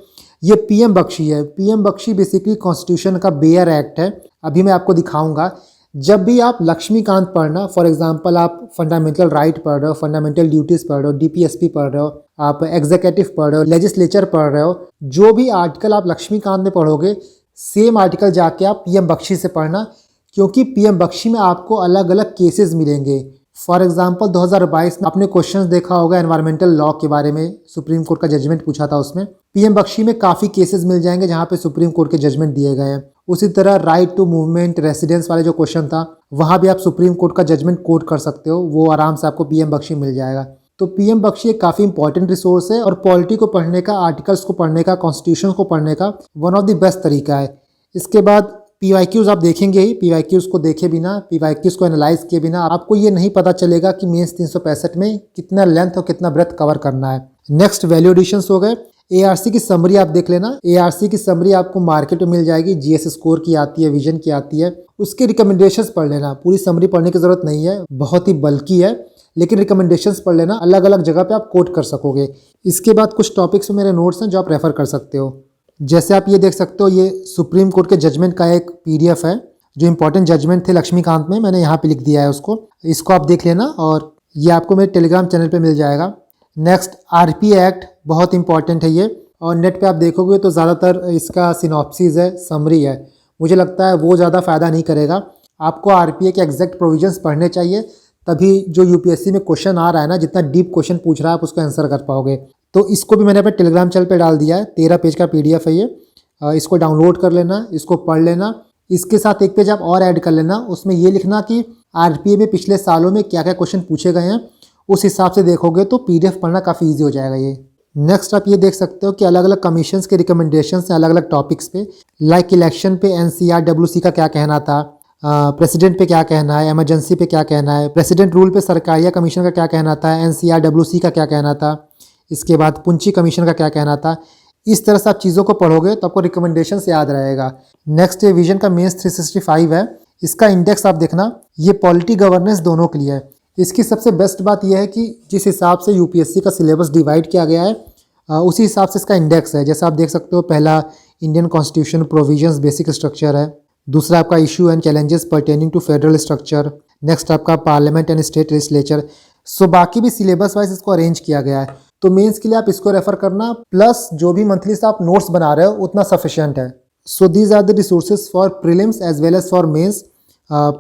ये पीएम बख्शी है। पीएम बख्शी बेसिकली कॉन्स्टिट्यूशन का बेयर एक्ट है। अभी मैं आपको दिखाऊंगा। जब भी आप लक्ष्मीकांत पढ़ना, फॉर एग्जांपल आप फंडामेंटल राइट पढ़ रहे हो, फंडामेंटल ड्यूटीज़ पढ़ रहे हो, डीपीएसपी पढ़ रहे हो, आप एग्जीक्यूटिव पढ़ रहे हो, लेजिस्लेचर पढ़ रहे हो, जो भी आर्टिकल आप लक्ष्मीकांत में पढ़ोगे सेम आर्टिकल जाके आप पीएम बख्शी से पढ़ना, क्योंकि पीएम बख्शी में आपको अलग अलग केसेस मिलेंगे। फॉर एग्जांपल 2022 में आपने क्वेश्चंस देखा होगा एनवायरमेंटल लॉ के बारे में, सुप्रीम कोर्ट का जजमेंट पूछा था उसमें। पीएम बख्शी में काफ़ी केसेस मिल जाएंगे जहाँ पे सुप्रीम कोर्ट के जजमेंट दिए गए हैं। उसी तरह राइट टू मूवमेंट, रेसिडेंस वाले जो क्वेश्चन था वहाँ भी आप सुप्रीम कोर्ट का जजमेंट कोट कर सकते हो, वो आराम से आपको पीएम बख्शी मिल जाएगा। तो पीएम बख्शी एक काफ़ी इंपॉर्टेंट रिसोर्स है और पॉलिटी को पढ़ने का, आर्टिकल्स को पढ़ने का, कॉन्स्टिट्यूशन को पढ़ने का वन ऑफ द बेस्ट तरीका है। इसके बाद पीवाईक्यूज़ आप देखेंगे ही, पीवाईक्यूज़ को देखे बिना, पीवाईक्यूज़ को एनालाइज किए बिना आपको ये नहीं पता चलेगा कि मेंस 365 में कितना लेंथ और कितना ब्रेथ कवर करना है। नेक्स्ट वैल्यू एडिशंस हो गए। एआरसी की समरी आप देख लेना। एआरसी की समरी आपको मार्केट में मिल जाएगी, जीएस स्कोर की आती है, विजन की आती है, उसके रिकमेंडेशंस पढ़ लेना। पूरी समरी पढ़ने की ज़रूरत नहीं है, बहुत ही बल्कि है, लेकिन रिकमेंडेशंस पढ़ लेना, अलग अलग जगह पे आप कोट कर सकोगे। इसके बाद कुछ टॉपिक्स में मेरे नोट्स हैं जो आप रेफ़र कर सकते हो। जैसे आप ये देख सकते हो, ये सुप्रीम कोर्ट के जजमेंट का एक पीडीएफ है, जो इंपॉर्टेंट जजमेंट थे लक्ष्मीकांत में, मैंने यहाँ पे लिख दिया है उसको। इसको आप देख लेना और ये आपको मेरे टेलीग्राम चैनल पे मिल जाएगा। नेक्स्ट आरपी एक्ट बहुत इंपॉर्टेंट है ये, और नेट पे आप देखोगे तो ज़्यादातर इसका सिनॉप्सिस है, समरी है। मुझे लगता है वो ज़्यादा फ़ायदा नहीं करेगा। आपको आरपीए के एग्जैक्ट प्रोविजंस पढ़ने चाहिए, तभी जो यूपीएससी में क्वेश्चन आ रहा है ना, जितना डीप क्वेश्चन पूछ रहा है आप उसको आंसर कर पाओगे। तो इसको भी मैंने अपने टेलीग्राम चैनल पे डाल दिया है, 13 पेज का पीडीएफ है ये। इसको डाउनलोड कर लेना, इसको पढ़ लेना। इसके साथ एक पेज आप और ऐड कर लेना, उसमें ये लिखना कि आरपीए में पिछले सालों में क्या क्या क्वेश्चन पूछे गए हैं, उस हिसाब से देखोगे तो PDF पढ़ना काफ़ी ईजी हो जाएगा ये। नेक्स्ट आप ये देख सकते हो कि अलग अलग कमीशंस के रिकमेंडेशंस हैं अलग अलग टॉपिक्स पे, लाइक इलेक्शन पे NCR/WC का क्या कहना था, प्रेसिडेंट पे क्या कहना है, इमरजेंसी पे क्या कहना है, प्रेसिडेंट रूल पे सरकारिया कमीशन का क्या कहना था, NCR/WC का क्या कहना था, इसके बाद पुंची कमीशन का क्या कहना था। इस तरह से आप चीज़ों को पढ़ोगे तो आपको रिकमेंडेशन से याद रहेगा। नेक्स्ट ये विजन का मेंस 365 है, इसका इंडेक्स आप देखना, ये पॉलिटी गवर्नेंस दोनों के लिए है। इसकी सबसे बेस्ट बात यह है कि जिस हिसाब से UPSC का सिलेबस डिवाइड किया गया है उसी हिसाब से इसका इंडेक्स है। जैसा आप देख सकते हो, पहला Indian constitution provisions basic structure है, दूसरा आपका issue and challenges pertaining to federal structure, next आपका parliament and state legislature. So बाकी भी सिलेबस वाइज इसको अरेंज किया गया है, तो मेंस के लिए आप इसको रेफर करना, प्लस जो भी मंथली से आप नोट्स बना रहे हो उतना सफिशिएंट है। So these are the resources for prelims as well as for mains.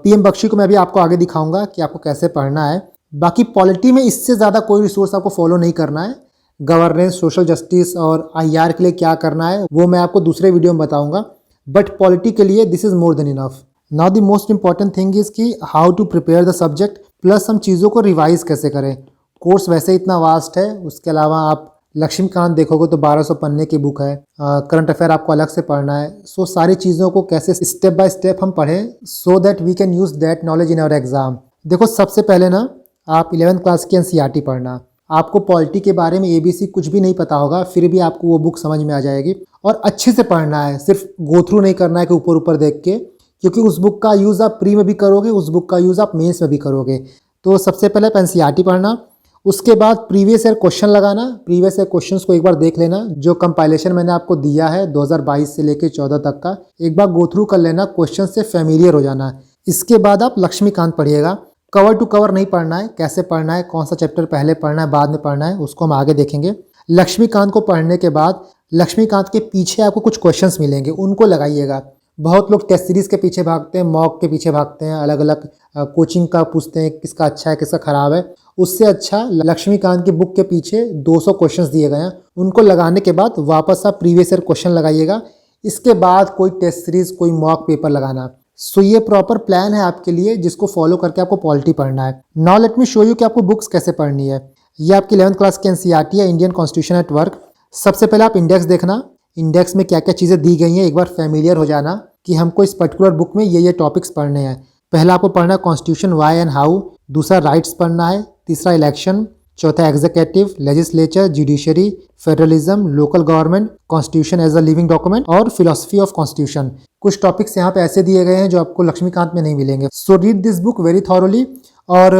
PM Bakshi को मैं भी आपको आगे दिखाऊंगा कि आपको कैसे पढ़ना है। बाकी पॉलिटी में इससे ज़्यादा कोई रिसोर्स आपको फॉलो नहीं करना है। गवर्नेंस, सोशल जस्टिस और IR के लिए क्या करना है वो मैं आपको दूसरे वीडियो में बताऊंगा, बट पॉलिटी के लिए this is more than enough. Now the most important thing is कि how to prepare the subject, plus हम चीज़ों को रिवाइज कैसे करें। कोर्स वैसे इतना वास्ट है, उसके अलावा आप लक्ष्मीकांत देखोगे तो 1200 पन्ने की बुक है, करंट अफेयर आपको अलग से पढ़ना है। सो सारी चीज़ों को कैसे स्टेप बाय स्टेप हम पढ़ें so that we can use that knowledge in our exam. देखो, सबसे पहले ना आप 11th क्लास की NCERT पढ़ना। आपको पॉलिटी के बारे में ABC कुछ भी नहीं पता होगा, फिर भी आपको वो बुक समझ में आ जाएगी, और अच्छे से पढ़ना है, सिर्फ गो थ्रू नहीं करना है कि ऊपर ऊपर देख के, क्योंकि उस बुक का यूज़ आप प्री में भी करोगे, उस बुक का यूज़ आप मेंस में भी करोगे। तो सबसे पहले आप NCERT पढ़ना, उसके बाद प्रीवियस ईयर क्वेश्चन लगाना। प्रीवियस ईयर क्वेश्चंस को एक बार देख लेना, जो कंपाइलेशन मैंने आपको दिया है 2022 से लेकर 14 तक का, एक बार गो थ्रू कर लेना, क्वेश्चन से फेमिलियर हो जाना। इसके बाद आप लक्ष्मीकांत पढ़िएगा। कवर टू कवर नहीं पढ़ना है, कैसे पढ़ना है, कौन सा चैप्टर पहले पढ़ना है बाद में पढ़ना है, उसको हम आगे देखेंगे। लक्ष्मीकांत को पढ़ने के बाद लक्ष्मीकांत के पीछे आपको कुछ क्वेश्चंस मिलेंगे, उनको लगाइएगा। बहुत लोग टेस्ट सीरीज़ के पीछे भागते हैं, मॉक के पीछे भागते हैं, अलग अलग कोचिंग का पूछते हैं किसका अच्छा है किसका ख़राब है। उससे अच्छा लक्ष्मीकांत की बुक के पीछे 200 क्वेश्चंस दिए गए हैं, उनको लगाने के बाद वापस आप प्रीवियस ईयर क्वेश्चन लगाइएगा। इसके बाद कोई टेस्ट सीरीज़, कोई मॉक पेपर लगाना। सो ये प्रॉपर प्लान है आपके लिए, जिसको फॉलो करके आपको पॉलिटी पढ़ना है। Now let me show you कि आपको बुक्स कैसे पढ़नी है। ये आपकी 11th क्लास की NCERT है, इंडियन कॉन्स्टिट्यूशन एट वर्क। सबसे पहले आप इंडेक्स देखना, इंडेक्स में क्या क्या चीज़ें दी गई हैं एक बार फेमिलियर हो जाना कि हमको इस पर्टिकुलर बुक में ये टॉपिक्स पढ़ने हैं। पहला आपको पढ़ना है कॉन्स्टिट्यूशन वाई एंड हाउ, दूसरा राइट्स पढ़ना है, तीसरा इलेक्शन, चौथा executive, legislature, judiciary, federalism, local government, constitution as a living document और फिलोसफी ऑफ कॉन्स्टिट्यूशन। कुछ टॉपिक्स यहाँ पे ऐसे दिए गए हैं जो आपको लक्ष्मीकांत में नहीं मिलेंगे। So read this book very thoroughly. और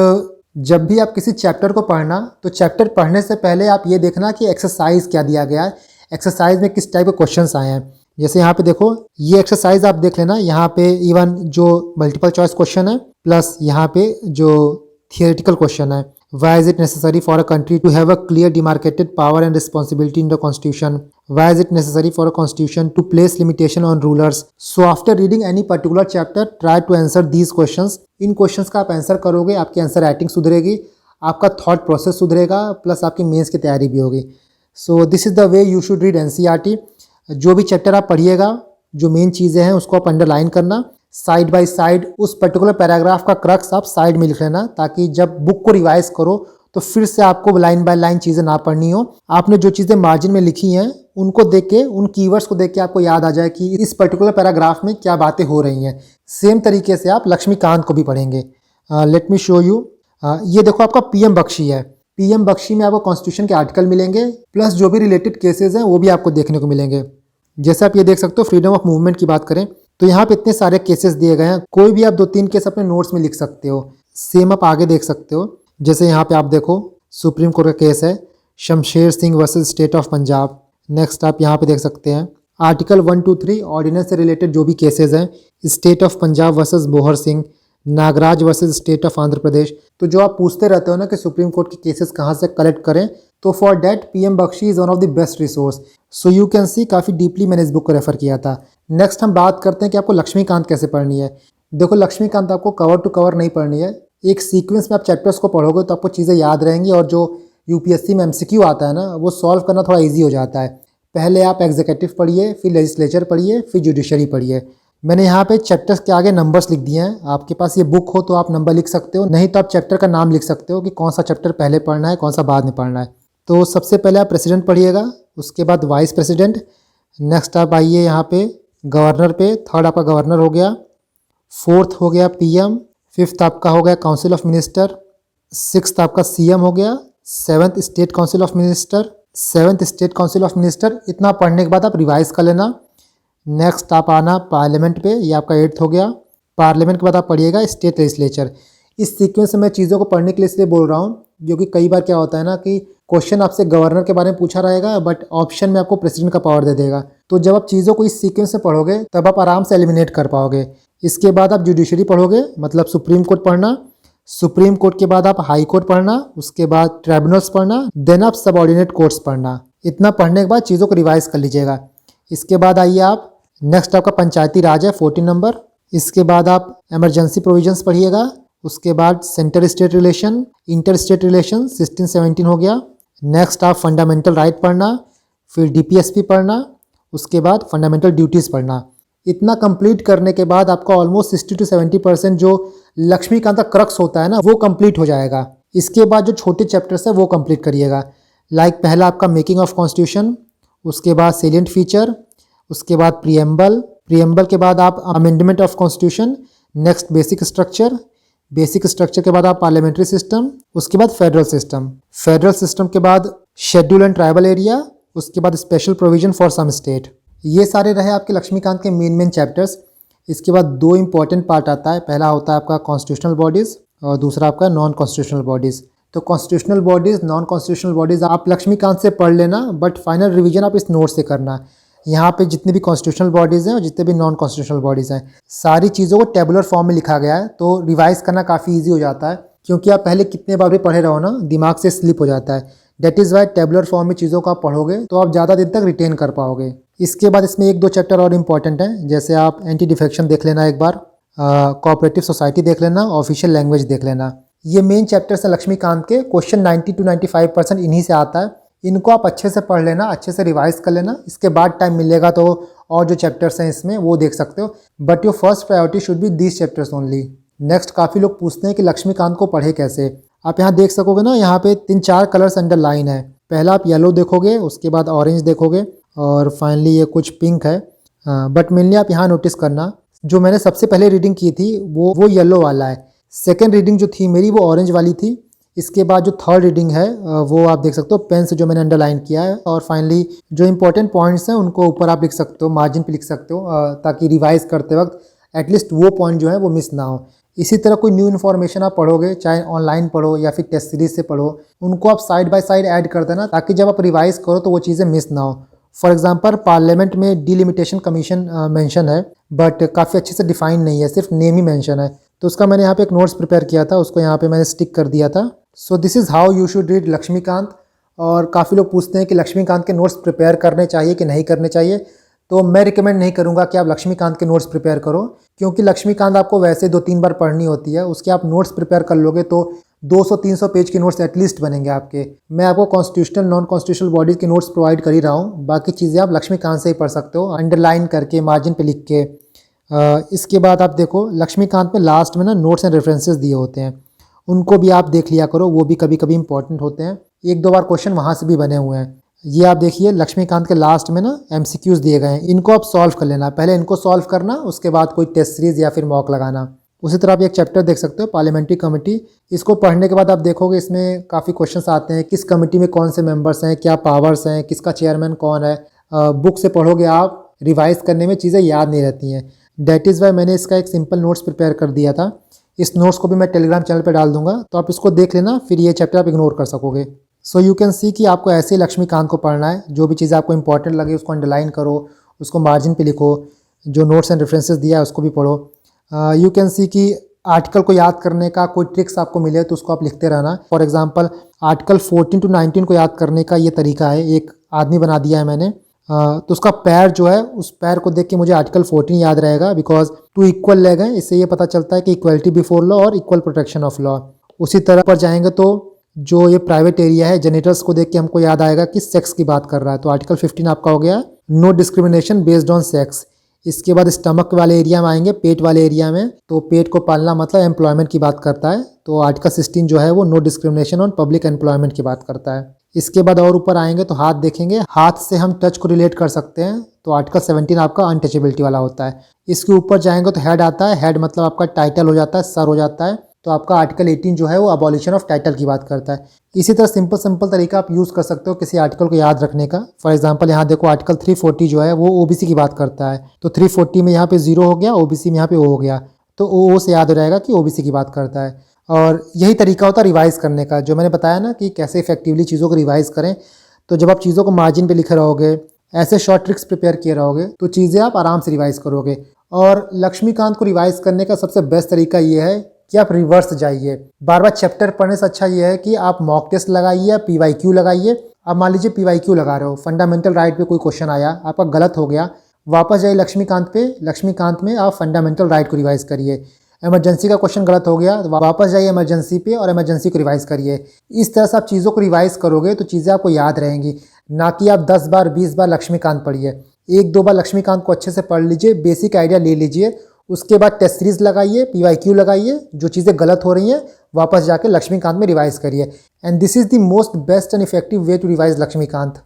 जब भी आप किसी चैप्टर को पढ़ना तो चैप्टर पढ़ने से पहले आप ये देखना कि एक्सरसाइज क्या दिया गया है, एक्सरसाइज में किस टाइप के क्वेश्चंस आए हैं। जैसे यहाँ पे देखो, ये एक्सरसाइज आप देख लेना, यहाँ पे इवन जो मल्टीपल चॉइस क्वेश्चन है प्लस यहाँ पे जो थियोरेटिकल क्वेश्चन है। Why is it necessary for a country to have a clear demarcated power and responsibility in the constitution? Why is it necessary for a constitution to place limitation on rulers? So after reading any particular chapter, try to answer these questions. In questions का आप answer करोगे, आपकी answer writing सुधरेगी, आपका thought process सुधरेगा, plus आपकी mains की तैयारी भी होगी। सो this is the way you should read NCERT। जो भी चैप्टर आप पढ़िएगा, जो मेन चीज़ें हैं उसको आप अंडरलाइन करना, साइड बाय साइड उस पर्टिकुलर पैराग्राफ का क्रक्स आप साइड में लिख लेना, ताकि जब बुक को रिवाइज करो तो फिर से आपको लाइन बाय लाइन चीज़ें ना पढ़नी हो। आपने जो चीज़ें मार्जिन में लिखी हैं उनको देख के, उन कीवर्ड्स को देख के आपको याद आ जाए कि इस पर्टिकुलर पैराग्राफ में क्या बातें हो रही हैं। सेम तरीके से आप लक्ष्मीकांत को भी पढ़ेंगे। Late me show you. ये देखो, आपका PM बख्शी है। PM बख्शी में आपको कॉन्स्टिट्यूशन के आर्टिकल मिलेंगे, प्लस जो भी रिलेटेड केसेज हैं वो भी आपको देखने को मिलेंगे। जैसे आप ये देख सकते हो, फ्रीडम ऑफ मूवमेंट की बात करें तो यहाँ पे इतने सारे केसेस दिए गए हैं, कोई भी आप 2-3 केस अपने नोट्स में लिख सकते हो। सेम आप आगे देख सकते हो, जैसे यहाँ पे आप देखो सुप्रीम कोर्ट का केस है Shamsher Singh versus state of Punjab. Next आप यहाँ पे देख सकते हैं आर्टिकल 123 ऑर्डिनेंस से रिलेटेड जो भी केसेस हैं, state of Punjab versus Bohar Singh, Nagaraj versus state of Andhra Pradesh. तो जो आप पूछते रहते हो ना कि सुप्रीम कोर्ट के केसेस कहाँ से कलेक्ट करें, तो for that PM Bakshi is one of the best resource. So you can see काफ़ी डीपली मैंने इस बुक को रेफर किया था। नेक्स्ट हम बात करते हैं कि आपको लक्ष्मीकांत कैसे पढ़नी है। देखो, लक्ष्मीकांत आपको कवर टू कवर नहीं पढ़नी है, एक सीक्वेंस में आप चैप्टर्स को पढ़ोगे तो आपको चीज़ें याद रहेंगी, और जो UPSC में MCQ आता है ना, वो सॉल्व करना थोड़ा ईजी हो जाता है। पहले आप एग्जीक्यूटिव पढ़िए, फिर लेजिस्लेचर पढ़िए, फिर जुडिशरी पढ़िए। मैंने यहाँ पे चैप्टर्स के आगे नंबर्स लिख दिए हैं। आपके पास ये बुक हो तो आप नंबर लिख सकते हो, नहीं तो आप चैप्टर का नाम लिख सकते हो कि कौन सा चैप्टर पहले पढ़ना है, कौन सा बाद में पढ़ना है। तो सबसे पहले आप प्रेसिडेंट पढ़िएगा, उसके बाद वाइस प्रेसिडेंट, नेक्स्ट आप आइए यहाँ पे गवर्नर पे, थर्ड आपका गवर्नर हो गया, फोर्थ हो गया पीएम, फिफ्थ आपका हो गया काउंसिल ऑफ मिनिस्टर, सिक्स्थ आपका सीएम हो गया, seventh state council of minister, seventh state council of minister. इतना पढ़ने के बाद आप रिवाइज कर लेना। नेक्स्ट आप आना पार्लियामेंट पे, ये आपका एट्थ हो गया। पार्लियामेंट के बाद आप पढ़िएगा स्टेट लेजिस्लेचर। इस सीक्वेंस में मैं चीज़ों को पढ़ने के लिए इसलिए बोल रहा हूँ क्योंकि कई बार क्या होता है ना कि क्वेश्चन आपसे गवर्नर के बारे में पूछा रहेगा बट ऑप्शन में आपको प्रेसिडेंट का पावर दे देगा। तो जब आप चीज़ों को इस सीक्वेंस से पढ़ोगे तब आप आराम से एलिमिनेट कर पाओगे। इसके बाद आप जुडिशरी पढ़ोगे, मतलब सुप्रीम कोर्ट पढ़ना। सुप्रीम कोर्ट के बाद आप हाई कोर्ट पढ़ना, उसके बाद ट्राइब्यूनल्स पढ़ना, देन आप सबऑर्डिनेट कोर्ट्स पढ़ना। इतना पढ़ने के बाद चीज़ों को रिवाइज कर लीजिएगा। इसके बाद आइए आप नेक्स्ट आपका पंचायती राज है 14 नंबर। इसके बाद आप इमरजेंसी प्रोविजंस पढ़िएगा। उसके बाद centre state relation, inter state relation 16-17 हो गया। नेक्स्ट आप फंडामेंटल राइट पढ़ना, फिर डीपीएसपी पढ़ना, उसके बाद फंडामेंटल ड्यूटीज़ पढ़ना। इतना कंप्लीट करने के बाद आपका ऑलमोस्ट 60-70% जो लक्ष्मीकांत का क्रक्स होता है ना वो कंप्लीट हो जाएगा। इसके बाद जो छोटे चैप्टर्स है वो कंप्लीट करिएगा। लाइक पहला आपका मेकिंग ऑफ कॉन्स्टिट्यूशन, उसके बाद सेलिएंट फीचर, उसके बाद प्रियम्बल के बाद आप amendment of constitution, next basic structure, basic structure के बाद आप पार्लियामेंट्री सिस्टम, उसके बाद फेडरल सिस्टम के बाद शेड्यूल एंड ट्राइबल एरिया, उसके बाद special provision for some state. ये सारे रहे आपके लक्ष्मीकांत के मेन चैप्टर्स। इसके बाद दो इंपॉर्टेंट पार्ट आता है, पहला होता है आपका कॉन्स्टिट्यूशनल बॉडीज़ और दूसरा आपका नॉन कॉन्स्टिट्यूशनल बॉडीज़। तो constitutional bodies, non constitutional bodies आप लक्ष्मीकांत से पढ़ लेना बट फाइनल रिवीजन आप इस नोट से करना। यहाँ पे जितनी भी कॉन्स्टिट्यूशनल बॉडीज़ हैं और जितने भी नॉन कॉन्स्टिट्यूशनल बॉडीज़ हैं सारी चीज़ों को टेबुलर फॉर्म में लिखा गया है, तो रिवाइज करना काफ़ी ईजी हो जाता है क्योंकि आप पहले कितने बार भी पढ़े रहो ना दिमाग से स्लिप हो जाता है। That is why tabular form में चीज़ों को आप पढ़ोगे तो आप ज़्यादा दिन तक रिटेन कर पाओगे। इसके बाद इसमें एक दो चैप्टर और इम्पॉर्टेंट हैं, जैसे आप एंटी डिफेक्शन देख लेना एक बार, कोऑपरेटिव सोसाइटी देख लेना, ऑफिशियल लैंग्वेज देख लेना। ये मेन चैप्टर्स हैं लक्ष्मीकांत के। क्वेश्चन 90-95% इन्हीं से आता है। इनको आप अच्छे से पढ़ लेना, अच्छे से रिवाइज कर लेना। इसके बाद टाइम मिलेगा तो और जो चैप्टर्स हैं इसमें वो देख सकते हो, but your first priority should be these chapters only. Next काफ़ी लोग पूछते हैं कि लक्ष्मीकांत को पढ़े कैसे। आप यहाँ देख सकोगे ना, यहाँ पे 3-4 कलर्स अंडरलाइन है। पहला आप येलो देखोगे, उसके बाद ऑरेंज देखोगे और फाइनली ये कुछ पिंक है। बट मेनली आप यहाँ नोटिस करना, जो मैंने सबसे पहले रीडिंग की थी वो येलो वाला है। सेकेंड रीडिंग जो थी मेरी वो ऑरेंज वाली थी। इसके बाद जो थर्ड रीडिंग है वो आप देख सकते हो पेन से जो मैंने अंडरलाइन किया है। और फाइनली जो इंपॉर्टेंट पॉइंट्स हैं उनको ऊपर आप लिख सकते हो, मार्जिन पे लिख सकते हो, ताकि रिवाइज करते वक्त एटलीस्ट वो पॉइंट जो है वो मिस ना हो। इसी तरह कोई न्यू इन्फॉर्मेशन आप पढ़ोगे, चाहे ऑनलाइन पढ़ो या फिर टेस्ट सीरीज से पढ़ो, उनको आप साइड बाय साइड ऐड कर देना ताकि जब आप रिवाइज करो तो वो चीज़ें मिस ना हो। फॉर एग्जांपल पार्लियामेंट में डिलिमिटेशन कमीशन मेंशन है बट काफ़ी अच्छे से डिफाइन नहीं है, सिर्फ नेम ही मेंशन है। तो उसका मैंने यहाँ पे एक नोट्स प्रिपेयर किया था, उसको यहाँ पे मैंने स्टिक कर दिया था। So this is how you should read Laxmikanth. और काफ़ी लोग पूछते हैं कि लक्ष्मीकांत के नोट्स प्रिपेयर करने चाहिए कि नहीं करने चाहिए। तो मैं रिकमेंड नहीं करूँगा कि आप लक्ष्मीकांत के नोट्स प्रिपेयर करो, क्योंकि लक्ष्मीकांत आपको वैसे 2-3 बार पढ़नी होती है। उसके आप नोट्स प्रिपेयर कर लोगे तो 200-300 पेज के नोट्स एटलीस्ट बनेंगे आपके। मैं आपको कॉन्स्टिट्यूशनल नॉन कॉन्स्टिट्यूशनल बॉडीज़ के नोट्स प्रोवाइड कर ही रहा हूँ, बाकी चीज़ें आप लक्ष्मीकांत से ही पढ़ सकते हो, अंडरलाइन करके, मार्जिन पे लिख के। इसके बाद आप देखो लक्ष्मीकांत में लास्ट में ना नोट्स एंड रेफरेंसेस दिए होते हैं, उनको भी आप देख लिया करो, वो भी कभी कभी इंपॉर्टेंट होते हैं। 1-2 बार क्वेश्चन वहाँ से भी बने हुए हैं। ये आप देखिए लक्ष्मीकांत के लास्ट में ना MCQs दिए गए हैं, इनको आप सॉल्व कर लेना। पहले इनको सॉल्व करना, उसके बाद कोई टेस्ट सीरीज या फिर मॉक लगाना। उसी तरह आप एक चैप्टर देख सकते हो पार्लियामेंट्री कमेटी। इसको पढ़ने के बाद आप देखोगे इसमें काफ़ी क्वेश्चंस आते हैं, किस कमेटी में कौन से मेंबर्स हैं, क्या पावर्स हैं, किसका चेयरमैन कौन है। बुक से पढ़ोगे आप, रिवाइज करने में चीज़ें याद नहीं रहती हैं। डेट इज़ वाई मैंने इसका एक सिंपल नोट्स प्रिपेयर कर दिया था। इस नोट्स को भी मैं टेलीग्राम चैनल पर डाल दूंगा, तो आप इसको देख लेना, फिर ये चैप्टर आप इग्नोर कर सकोगे। सो यू कैन सी कि आपको ऐसे ही लक्ष्मीकांत को पढ़ना है। जो भी चीज़ें आपको इंपॉर्टेंट लगे उसको अंडरलाइन करो, उसको मार्जिन पे लिखो, जो नोट्स एंड रेफरेंसेस दिया है उसको भी पढ़ो। यू कैन सी कि आर्टिकल को याद करने का कोई ट्रिक्स आपको मिले तो उसको आप लिखते रहना। फॉर एग्जांपल आर्टिकल 14 to 19 को याद करने का ये तरीका है, एक आदमी बना दिया है मैंने। तो उसका पैर जो है, उस पैर को देख के मुझे आर्टिकल 14 याद रहेगा, बिकॉज 2 इक्वल लेग हैं। इससे ये पता चलता है कि इक्वलिटी बिफोर लॉ और इक्वल प्रोटेक्शन ऑफ लॉ। उसी तरह पर जाएंगे तो जो ये प्राइवेट एरिया है, जेनिटल्स को देख के हमको याद आएगा कि सेक्स की बात कर रहा है, तो आर्टिकल 15 आपका हो गया no discrimination based on sex. इसके बाद स्टमक वाले एरिया में आएंगे, पेट वाले एरिया में। तो पेट को पालना मतलब एम्प्लॉयमेंट की बात करता है। तो आर्टिकल 16 जो है वो no discrimination on public employment की बात करता है। इसके बाद और ऊपर आएंगे तो हाथ देखेंगे, हाथ से हम टच को रिलेट कर सकते हैं। तो आर्टिकल 17 आपका अनटचेबिलिटी वाला होता है। इसके ऊपर जाएंगे तो हेड आता है। हेड मतलब आपका टाइटल हो जाता है, सर हो जाता है। तो आपका आर्टिकल 18 जो है वो अबॉलिशन ऑफ टाइटल की बात करता है। इसी तरह सिंपल तरीका आप यूज़ कर सकते हो किसी आर्टिकल को याद रखने का। फॉर एग्जांपल यहाँ देखो आर्टिकल 340 जो है वो ओबीसी की बात करता है। तो 340 में यहाँ पे 0 हो गया, ओबीसी में यहाँ पे ओ हो गया। तो ओ से याद हो जाएगा कि ओबीसी की बात करता है। और यही तरीका होता है रिवाइज़ करने का, जो मैंने बताया ना कि कैसे इफेक्टिवली चीज़ों को रिवाइज़ करें। तो जब आप चीज़ों को मार्जिन पे लिखे रहोगे, ऐसे शॉर्ट ट्रिक्स प्रिपेयर किए रहोगे, तो चीज़ें आप आराम से रिवाइज़ करोगे। और लक्ष्मीकांत को रिवाइज़ करने का सबसे बेस्ट तरीका ये है कि आप रिवर्स जाइए। बार बार चैप्टर पढ़ने से अच्छा ये है कि आप मॉक टेस्ट लगाइए या PYQ लगाइए। अब मान लीजिए PYQ लगा रहे हो, फंडामेंटल राइट पे कोई क्वेश्चन आया, आपका गलत हो गया, वापस जाइए लक्ष्मीकांत पे। लक्ष्मीकांत में आप फंडामेंटल राइट को रिवाइज़ करिए। इमरजेंसी का क्वेश्चन गलत हो गया तो वापस जाइए इमरजेंसी पे और इमरजेंसी को रिवाइज़ करिए। इस तरह से आप चीज़ों को रिवाइज़ करोगे तो चीज़ें आपको याद रहेंगी, ना कि आप 10 बार 20 बार लक्ष्मीकांत पढ़िए। 1-2 बार लक्ष्मीकांत को अच्छे से पढ़ लीजिए, बेसिक आइडिया ले लीजिए। उसके बाद टेस्ट सीरीज लगाइए, PYQ लगाइए, जो चीज़ें गलत हो रही हैं वापस जाके लक्ष्मीकांत में रिवाइज़ करिए। And this is the most best and effective way to revise Laxmikant.